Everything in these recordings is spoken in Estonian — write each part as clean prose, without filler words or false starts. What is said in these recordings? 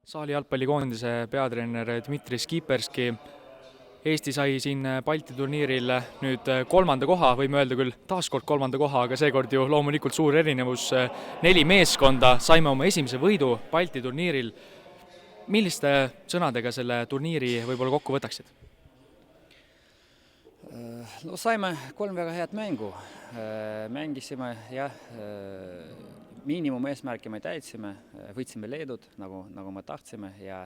Saali jalgpallikoondise peatreener Dmitri Skiperski. Eesti sai siin Balti turniiril nüüd kolmanda koha, võime öelda küll taaskord kolmanda koha, aga seekord ju loomulikult suur erinevus. 4 meeskonda saime oma esimese võidu Balti turniiril. Milliste sõnadega selle turniiri võib-olla kokku võtaksid? No saime 3 väga head mängu. Mängisime, jah, miinimum eesmärki me täitsime, võitsime Leedut, nagu me tahtsime ja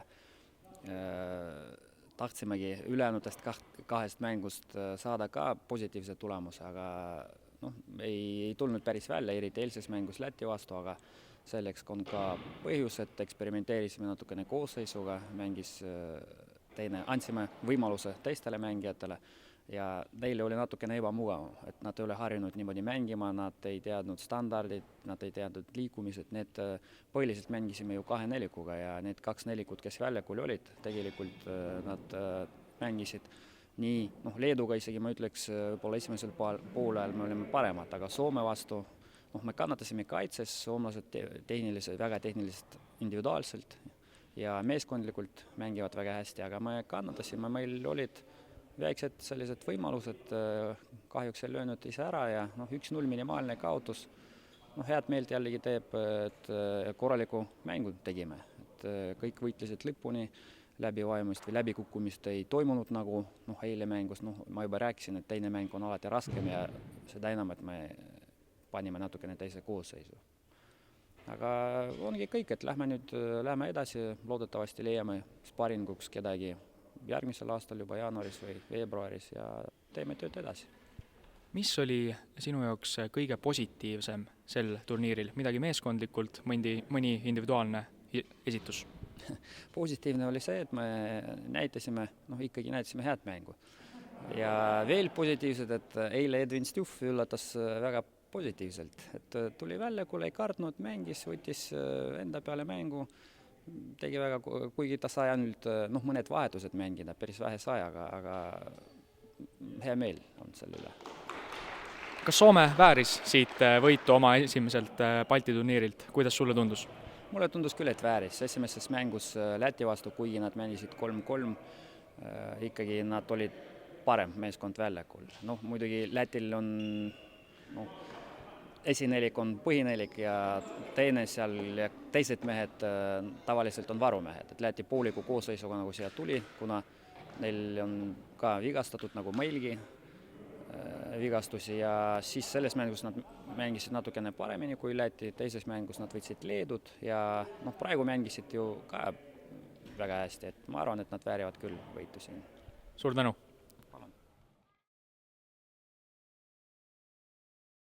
tahtsimegi ülejäänutest kahest mängust saada ka positiivse tulemuse, aga ei tulnud päris välja, eriti eilses mängus Läti vastu, aga selleks on ka põhjus, et eksperimenteerisime natukene koosseisuga, andsime võimaluse teistele mängijatele ja neile oli natukene ebamugav, et nad ei ole harjunud niimoodi mängima, nad ei teadnud standardid, nad ei teadnud liikumised, need põhiliselt mängisime ju 2 nelikuga ja need 2 nelikut, kes väljakul olid, tegelikult nad mängisid nii, Leeduga isegi ma ütleks, võib-olla esimesel poolel me olime paremad, aga Soome vastu me kannatasime kaitses, soomlased väga tehniliselt individuaalselt ja meeskondlikult mängivad väga hästi, aga me kannatasime, meil olid väiksed sellised võimalused, kahjuks ei löönud ise ära ja 1-0 minimaalne kaotus. Head meelt jällegi teeb, et korraliku mängu tegime. Et kõik võitlesid lõpuni, läbivaimust või läbikukkumist ei toimunud nagu eile mängus. Ma juba rääkisin, et teine mäng on alati raskem ja seda enam, et me panime natukene teise koosseisu. Aga ongi kõik, et lähme edasi, loodetavasti leiame sparinguks kedagi järgmisel aastal juba jaanuaris või veebruaris ja teeme tööd edasi. Mis oli sinu jaoks kõige positiivsem sel turniiril? Midagi meeskondlikult, mõni individuaalne esitus? Positiivne oli see, et me näitasime head mängu. Ja veel positiivsed, et eile Edwin Stjuff üllatas väga positiivselt. Et tuli välja, kui ei kartnud, mängis, võttis enda peale mängu, tegi väga, kuigi ta sai ainult mõned vahetused mängida, päris vähe sai, aga hea meel on selle üle. Kas Soome vääris siit võitu oma esimeselt Balti turniirilt? Kuidas sulle tundus? Mulle tundus küll, et vääris. Esimeses mängus Läti vastu, kuigi nad mängisid 3-3, ikkagi nad olid parem meeskond väljakul. Muidugi Lätil on esinelik on põhinelik ja teine seal ja teised mehed tavaliselt on varumehed. Et Läti pooliku koosseisuga nagu siia tuli, kuna neil on ka vigastatud nagu meilgi vigastusi ja siis selles mängus nad mängisid natukene paremini kui Läti, teises mängus nad võtsid Leedut ja praegu mängisid ju ka väga hästi, et ma arvan, et nad väärivad küll võitu siin. Suur tänu!